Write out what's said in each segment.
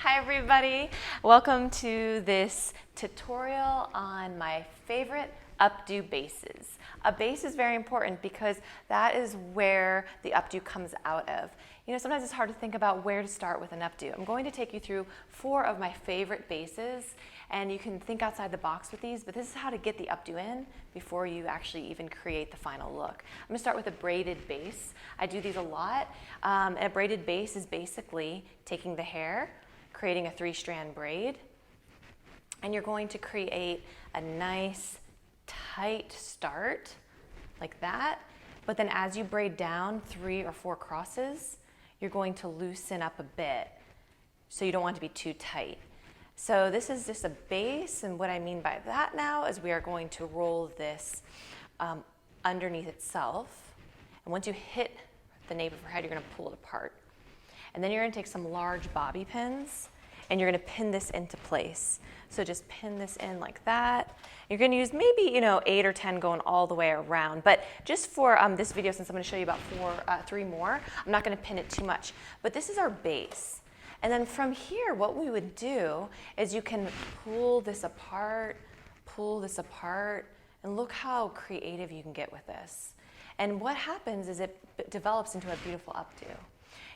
Hi everybody, welcome to this tutorial on my favorite updo bases. A base is very important because that is where the updo comes out of. You know, sometimes it's hard to think about where to start with an updo. I'm going to take you through 4 of my favorite bases, and you can think outside the box with these, but this is how to get the updo in before you actually even create the final look. I'm going to start with a braided base. I do these a lot. A braided base is basically taking the hair, creating a 3-strand braid, and you're going to create a nice tight start like that, but then as you braid down 3 or 4 crosses, you're going to loosen up a bit, so you don't want it to be too tight. So this is just a base, and what I mean by that now is we are going to roll this underneath itself, and once you hit the nape of her head, you're going to pull it apart. And then you're going to take some large bobby pins and you're going to pin this into place. So just pin this in like that. You're going to use maybe 8 or 10 going all the way around. But just for this video, since I'm going to show you about 3 more, I'm not going to pin it too much. But this is our base. And then from here, what we would do is you can pull this apart, and look how creative you can get with this. And what happens is it develops into a beautiful updo.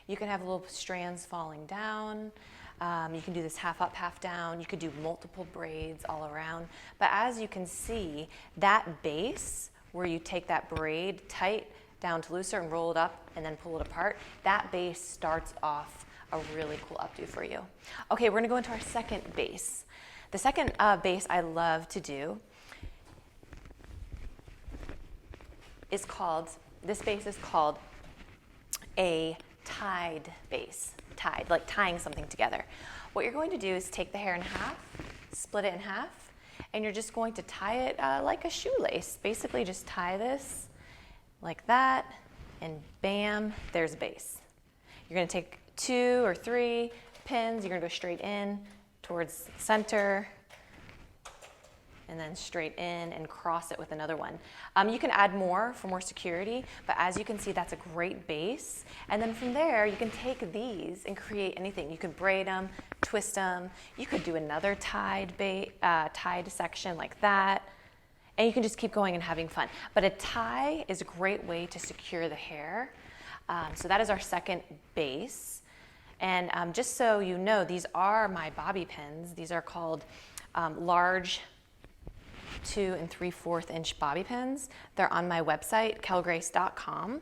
You can have little strands falling down. You can do this half up, half down. You could do multiple braids all around. But as you can see, that base where you take that braid tight down to looser and roll it up and then pull it apart, that base starts off a really cool updo for you. Okay, we're gonna go into our second base. The second base I love to do is this base is called a tied base. Tied, like tying something together. What you're going to do is take the hair in half, split it in half, and you're just going to tie it like a shoelace. Basically just tie this like that, and bam, there's a base. You're going to take 2 or 3 pins, you're going to go straight in towards the center, and then straight in and cross it with another one. You can add more for more security, but as you can see, that's a great base. And then from there, you can take these and create anything. You can braid them, twist them. You could do another tied section like that. And you can just keep going and having fun. But a tie is a great way to secure the hair. So that is our second base. And just so you know, these are my bobby pins. These are called large 2 3/4 inch bobby pins. They're on my website, KellGrace.com,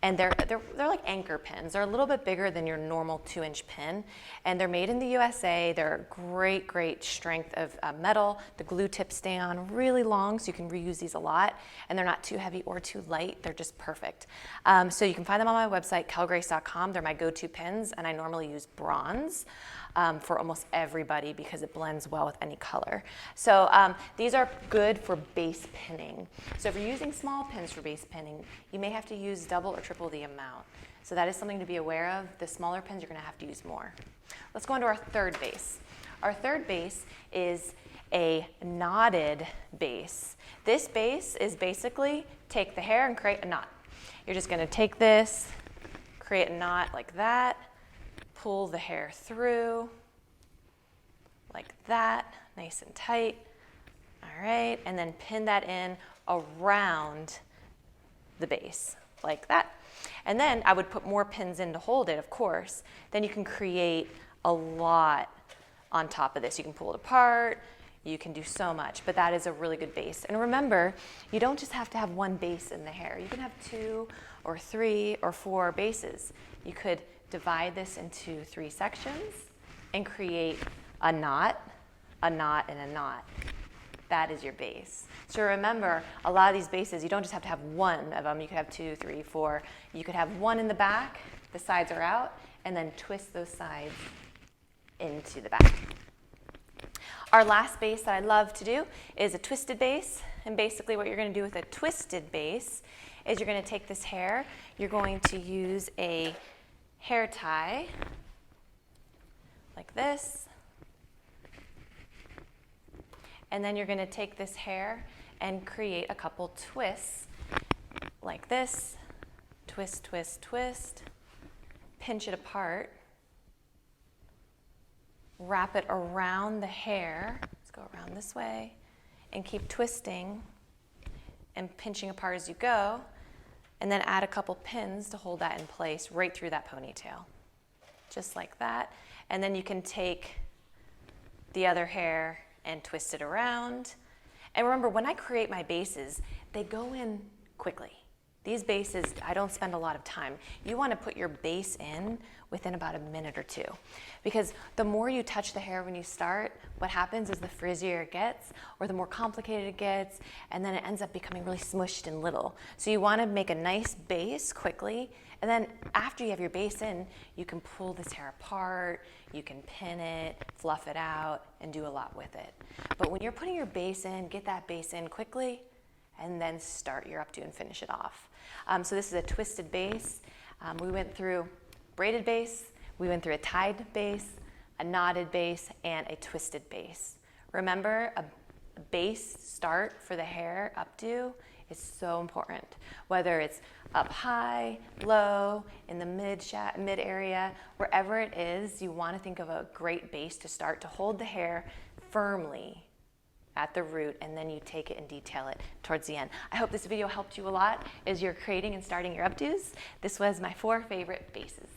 and they're like anchor pins. They're a little bit bigger than your normal 2-inch pin, and they're made in the USA. They're great strength of metal. The glue tips stay on really long, so you can reuse these a lot, and they're not too heavy or too light. They're just perfect. So you can find them on my website, KellGrace.com. They're my go-to pins, and I normally use bronze for almost everybody because it blends well with any color. So these are good for base pinning. So if you're using small pins for base pinning, you may have to use double or triple the amount. So that is something to be aware of. The smaller pins, you're going to have to use more. Let's go into our third base. Our third base is a knotted base. This base is basically take the hair and create a knot. You're just going to take this, create a knot like that, pull the hair through like that, nice and tight. All right, and then pin that in around the base like that. And then I would put more pins in to hold it, of course. Then you can create a lot on top of this. You can pull it apart, you can do so much, but that is a really good base. And remember, you don't just have to have one base in the hair. You can have 2 or 3 or 4 bases. You could divide this into 3 sections and create a knot, and a knot. That is your base. So remember, a lot of these bases, you don't just have to have one of them. You could have 2, 3, 4. You could have one in the back, the sides are out, and then twist those sides into the back. Our last base that I love to do is a twisted base. And basically what you're going to do with a twisted base is you're going to take this hair, you're going to use a hair tie like this, and then you're going to take this hair and create a couple twists like this, twist, twist, twist, pinch it apart, wrap it around the hair. Let's go around this way and keep twisting and pinching apart as you go, and then add a couple pins to hold that in place right through that ponytail. Just like that. And then you can take the other hair and twist it around. And remember, when I create my bases, they go in quickly. These bases, I don't spend a lot of time. You want to put your base in within about a minute or two, because the more you touch the hair when you start, what happens is the frizzier it gets, or the more complicated it gets, and then it ends up becoming really smushed and little. So you want to make a nice base quickly, and then after you have your base in, you can pull this hair apart, you can pin it, fluff it out, and do a lot with it. But when you're putting your base in, get that base in quickly, and then start your updo and finish it off. So this is a twisted base. We went through braided base, we went through a tied base, a knotted base, and a twisted base. Remember, a base start for the hair updo is so important. Whether it's up high, low, in the mid area, wherever it is, you want to think of a great base to start to hold the hair firmly at the root, and then you take it and detail it towards the end. I hope this video helped you a lot as you're creating and starting your updos. This was my 4 favorite bases.